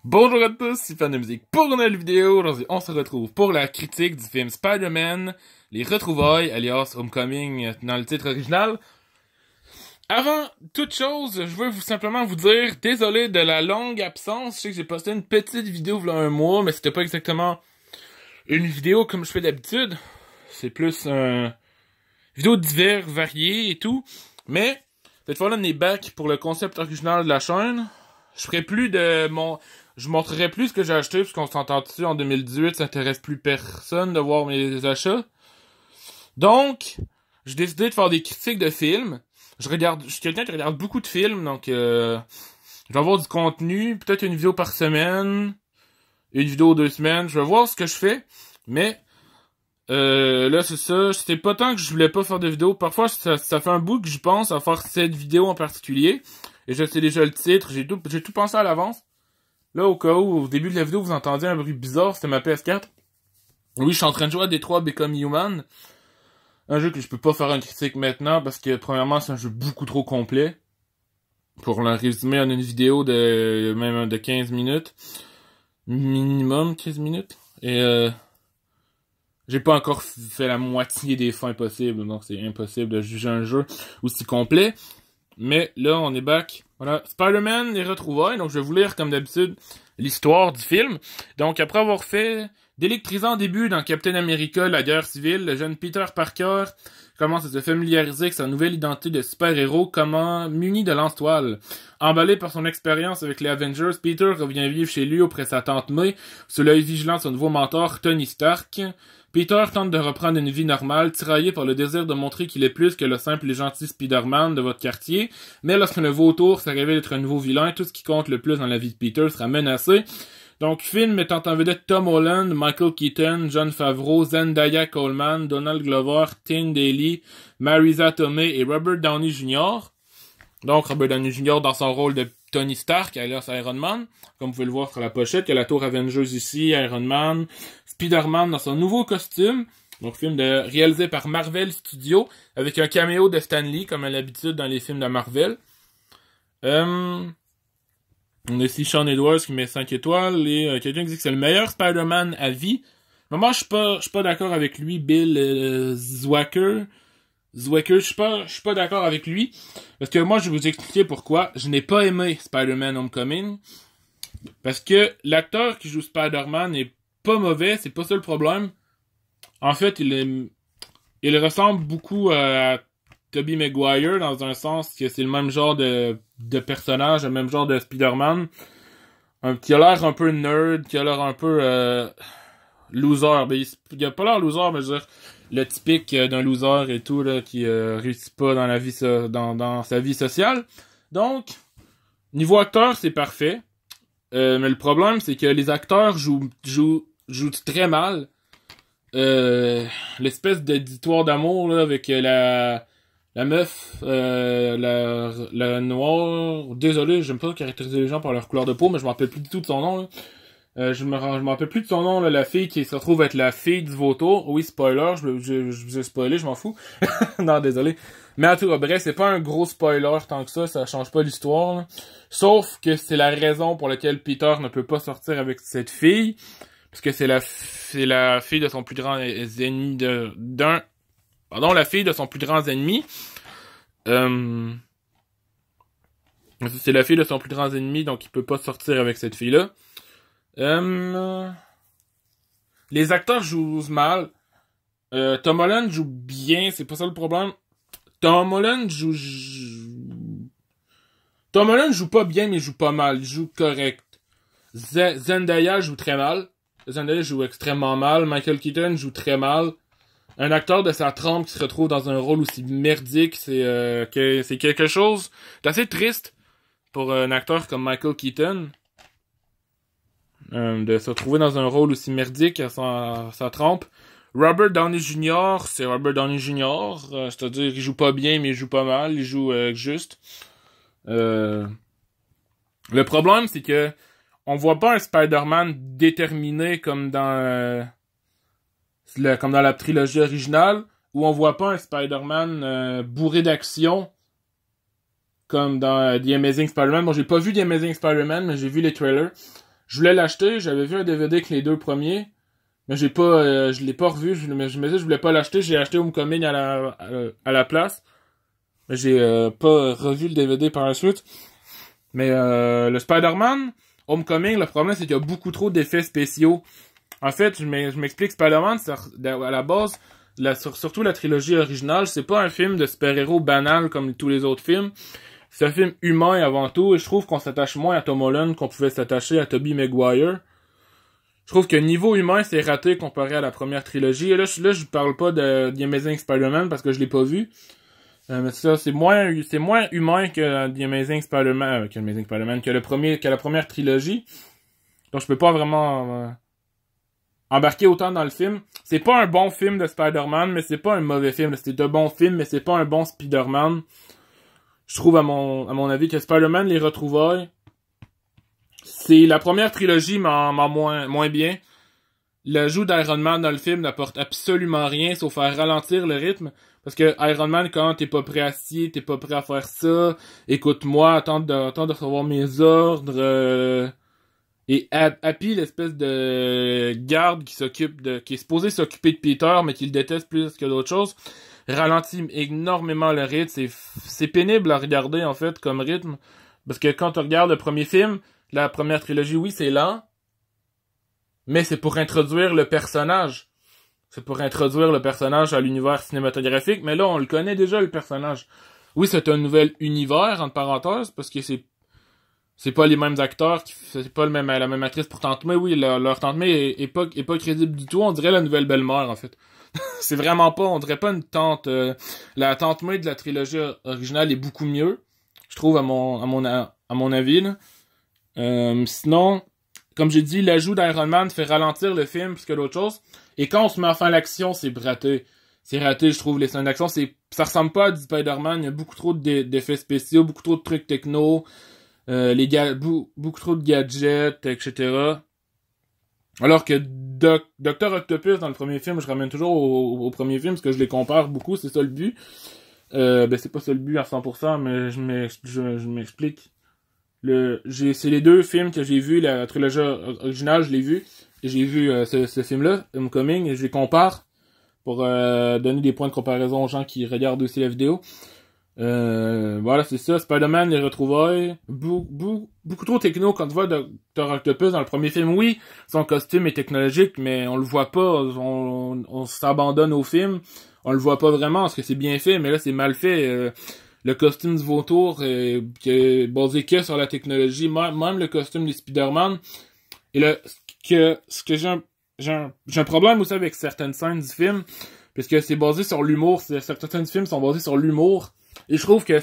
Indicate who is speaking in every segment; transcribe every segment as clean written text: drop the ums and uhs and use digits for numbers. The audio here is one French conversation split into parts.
Speaker 1: Bonjour à tous, c'est Fan de musique pour une nouvelle vidéo. Aujourd'hui, on se retrouve pour la critique du film Spider-Man, Les Retrouvailles, alias Homecoming dans le titre original. Avant toute chose, je veux simplement vous dire, désolé de la longue absence. Je sais que j'ai posté une petite vidéo il y a un mois, mais c'était pas exactement une vidéo comme je fais d'habitude. C'est plus une vidéo divers, variée et tout. Mais, cette fois-là, on est back pour le concept original de la chaîne. Je montrerai plus ce que j'ai acheté, puisqu'on s'entend dessus en 2018, ça intéresse plus personne de voir mes achats. Donc, j'ai décidé de faire des critiques de films. Je suis quelqu'un qui regarde beaucoup de films, donc je vais avoir du contenu, peut-être une vidéo par semaine, une vidéo 2 semaines, je vais voir ce que je fais, mais là c'est ça, c'était pas tant que je voulais pas faire de vidéo, parfois ça fait un bout que je pense à faire cette vidéo en particulier, et je sais déjà le titre, j'ai tout pensé à l'avance. Là, au cas où, au début de la vidéo, vous entendiez un bruit bizarre, c'était ma PS4. Oui, je suis en train de jouer à Detroit Become Human. Un jeu que je peux pas faire une critique maintenant, parce que, premièrement, c'est un jeu beaucoup trop complet. Pour le résumer en une vidéo de 15 minutes. Minimum 15 minutes. Et j'ai pas encore fait la moitié des fins possibles, donc c'est impossible de juger un jeu aussi complet. Mais là, on est back. Voilà, Spider-Man, les retrouvailles. Donc, je vais vous lire, comme d'habitude, l'histoire du film. Donc, après avoir fait d'électrisant début dans Captain America, la guerre civile, le jeune Peter Parker commence à se familiariser avec sa nouvelle identité de super-héros, muni de lance-toile. Emballé par son expérience avec les Avengers, Peter revient vivre chez lui auprès de sa tante May, sous l'œil vigilant de son nouveau mentor, Tony Stark. Peter tente de reprendre une vie normale, tiraillé par le désir de montrer qu'il est plus que le simple et gentil Spider-Man de votre quartier, mais lorsqu'un nouveau tour se révèle être un nouveau vilain, tout ce qui compte le plus dans la vie de Peter sera menacé. Donc, film mettant en vedette Tom Holland, Michael Keaton, Jon Favreau, Zendaya Coleman, Donald Glover, Tim Daly, Marisa Tomei et Robert Downey Jr. Donc, Robert Downey Jr. dans son rôle de Tony Stark, alias Iron Man. Comme vous pouvez le voir sur la pochette, il y a la tour Avengers ici, Iron Man, Spider-Man dans son nouveau costume. Donc, film réalisé par Marvel Studios, avec un caméo de Stan Lee, comme à l'habitude dans les films de Marvel. On a ici Sean Edwards qui met 5 étoiles, et quelqu'un qui dit que c'est le meilleur Spider-Man à vie. Mais moi, je suis pas d'accord avec lui, Bill Zwacker, je suis pas d'accord avec lui. Parce que moi, je vais vous expliquer pourquoi je n'ai pas aimé Spider-Man Homecoming. Parce que l'acteur qui joue Spider-Man est pas mauvais, c'est pas ça le problème. En fait, il ressemble beaucoup à Tobey Maguire dans un sens que c'est le même genre de personnage, le même genre de Spider-Man. Qui a l'air un peu nerd, qui a l'air un peu loser. Ben, il a pas l'air loser, mais je veux dire, le typique d'un loser et tout, là, qui réussit pas dans la vie dans sa vie sociale. Donc, niveau acteur, c'est parfait. Mais le problème, c'est que les acteurs jouent très mal. L'espèce d'éditoire d'amour là, avec la meuf, la noire. Désolé, j'aime pas caractériser les gens par leur couleur de peau, mais je me rappelle plus du tout de son nom, là. Je me rappelle plus de son nom, là, la fille qui se retrouve être la fille du vautour. Oui, spoiler, je vous ai spoilé, je m'en fous. Non, désolé. Mais en tout cas, bref, c'est pas un gros spoiler tant que ça change pas l'histoire, là. Sauf que c'est la raison pour laquelle Peter ne peut pas sortir avec cette fille. Parce que c'est la fille de son plus grand ennemi la fille de son plus grand ennemi. C'est la fille de son plus grand ennemi, donc il peut pas sortir avec cette fille-là. Les acteurs jouent mal. Tom Holland joue bien, c'est pas ça le problème. Tom Holland joue pas bien, mais il joue pas mal. Il joue correct. Zendaya joue très mal. Zendaya joue extrêmement mal. Michael Keaton joue très mal. Un acteur de sa trempe qui se retrouve dans un rôle aussi merdique, c'est quelque chose d'assez triste pour un acteur comme Michael Keaton. De se retrouver dans un rôle aussi merdique à sa trempe. Robert Downey Jr., c'est Robert Downey Jr., c'est-à-dire il joue pas bien, mais il joue pas mal, il joue juste. Le problème, c'est que on voit pas un Spider-Man déterminé comme dans la trilogie originale, où on voit pas un Spider-Man bourré d'action comme dans The Amazing Spider-Man. Bon, j'ai pas vu The Amazing Spider-Man, mais j'ai vu les trailers. Je voulais l'acheter, j'avais vu un DVD avec les deux premiers, mais je l'ai pas revu, je me disais je voulais pas l'acheter, j'ai acheté Homecoming à la place. Mais j'ai pas revu le DVD par la suite. Mais le Spider-Man, Homecoming, le problème c'est qu'il y a beaucoup trop d'effets spéciaux. En fait, je m'explique, Spider-Man, à la base, surtout la trilogie originale, c'est pas un film de super-héros banal comme tous les autres films. C'est un film humain avant tout, et je trouve qu'on s'attache moins à Tom Holland qu'on pouvait s'attacher à Tobey Maguire. Je trouve que niveau humain, c'est raté comparé à la première trilogie. Et là, je parle pas de The Amazing Spider-Man parce que je l'ai pas vu. Mais ça, c'est moins humain que The Amazing Spider-Man, que la première trilogie. Donc je peux pas vraiment embarquer autant dans le film. C'est pas un bon film de Spider-Man, mais c'est pas un mauvais film. C'est un bon film, mais c'est pas un bon Spider-Man. Je trouve à mon avis que Spider-Man, les retrouvailles, c'est la première trilogie, mais moins bien. L'ajout d'Iron Man dans le film n'apporte absolument rien, sauf à ralentir le rythme. Parce que Iron Man, quand t'es pas prêt à scier, t'es pas prêt à faire ça, écoute-moi, attends de recevoir mes ordres, et Happy, l'espèce de garde qui est supposé s'occuper de Peter, mais qui le déteste plus que d'autres choses, ralentit énormément le rythme. C'est pénible à regarder, en fait, comme rythme. Parce que quand tu regardes le premier film, la première trilogie, oui, c'est lent, mais c'est pour introduire le personnage. C'est pour introduire le personnage à l'univers cinématographique, mais là, on le connaît déjà, le personnage. Oui, c'est un nouvel univers, entre parenthèses, parce que c'est pas les mêmes acteurs, c'est pas la même actrice pour Tante May. Oui, leur Tante May est pas crédible du tout. On dirait la nouvelle belle-mère, en fait. C'est vraiment pas, on dirait pas une tante. La Tante May de la trilogie originale est beaucoup mieux, je trouve, à mon avis, là. Sinon, comme j'ai dit, l'ajout d'Iron Man fait ralentir le film plus que d'autres choses. Et quand on se met à faire l'action, c'est raté. C'est raté, je trouve, les scènes d'action. Ça ressemble pas à du Spider-Man. Il y a beaucoup trop d'effets spéciaux, beaucoup trop de trucs techno, beaucoup trop de gadgets, etc. Alors que Dr. Octopus, dans le premier film, je ramène toujours au premier film, parce que je les compare beaucoup, c'est ça le but. C'est pas ça le but à 100%, mais je m'explique. C'est les deux films que j'ai vus, la trilogie originale, je l'ai vu. Et j'ai vu ce film-là, Homecoming, et je les compare pour donner des points de comparaison aux gens qui regardent aussi la vidéo. Voilà, c'est ça. Spider-Man, les retrouvailles. Beaucoup trop techno quand tu vois Dr. Octopus dans le premier film. Oui, son costume est technologique, mais on le voit pas. On s'abandonne au film. On le voit pas vraiment parce que c'est bien fait, mais là, c'est mal fait. Le costume du vautour qui est basé que sur la technologie. Même le costume des Spider-Man. Et ce que j'ai un problème aussi avec certaines scènes du film, puisque c'est basé sur l'humour. Certaines scènes du film sont basées sur l'humour. Et je trouve que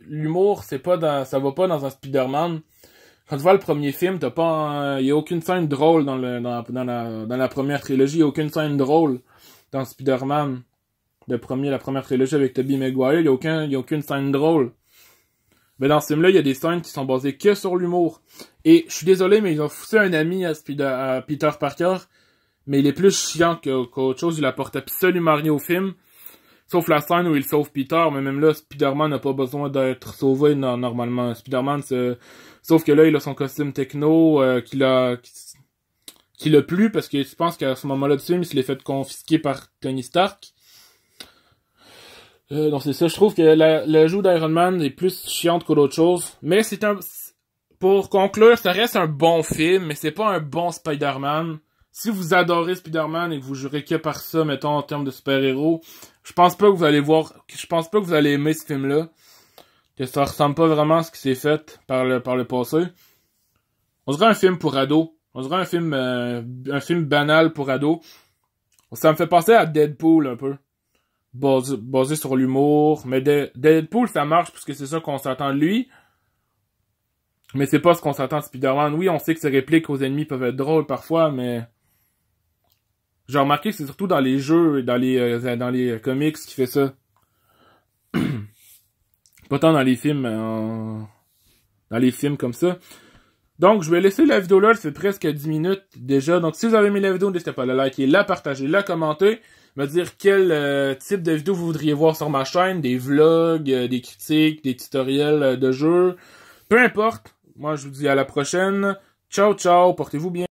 Speaker 1: l'humour, ça va pas dans un Spider-Man. Quand tu vois le premier film, il y a aucune scène drôle dans la première trilogie. Il y a aucune scène drôle dans Spider-Man. La première trilogie avec Tobey Maguire, il y a aucune scène drôle. Mais dans ce film-là, il y a des scènes qui sont basées que sur l'humour. Et je suis désolé, mais ils ont foutu un ami à Peter Parker, mais il est plus chiant qu'autre chose. Il apporte absolument rien au film. Sauf la scène où il sauve Peter, mais même là, Spider-Man n'a pas besoin d'être sauvé normalement. Spider-Man, sauf que là, il a son costume techno qu'il a plus, parce que je pense qu'à ce moment-là du film, il se l'est fait confisquer par Tony Stark. Donc c'est ça, je trouve que l'ajout d'Iron Man est plus chiante que d'autres choses. Mais pour conclure, ça reste un bon film, mais c'est pas un bon Spider-Man. Si vous adorez Spider-Man et que vous jurez que par ça, mettons, en termes de super-héros, je pense pas que vous allez aimer ce film-là. Que ça ressemble pas vraiment à ce qui s'est fait par le passé. On dirait un film pour ados. On dirait un film banal pour ados. Ça me fait penser à Deadpool un peu. Basé sur l'humour. Mais Deadpool, ça marche parce que c'est ça qu'on s'attend de lui. Mais c'est pas ce qu'on s'attend de Spider-Man. Oui, on sait que ses répliques aux ennemis peuvent être drôles parfois, mais j'ai remarqué que c'est surtout dans les jeux et dans les comics qui fait ça. Pas tant dans les films, dans les films comme ça. Donc, je vais laisser la vidéo là, c'est presque 10 minutes déjà. Donc, si vous avez aimé la vidéo, n'hésitez pas à la liker, la partager, la commenter, me dire quel type de vidéo vous voudriez voir sur ma chaîne, des vlogs, des critiques, des tutoriels de jeux, peu importe. Moi, je vous dis à la prochaine. Ciao, ciao, portez-vous bien.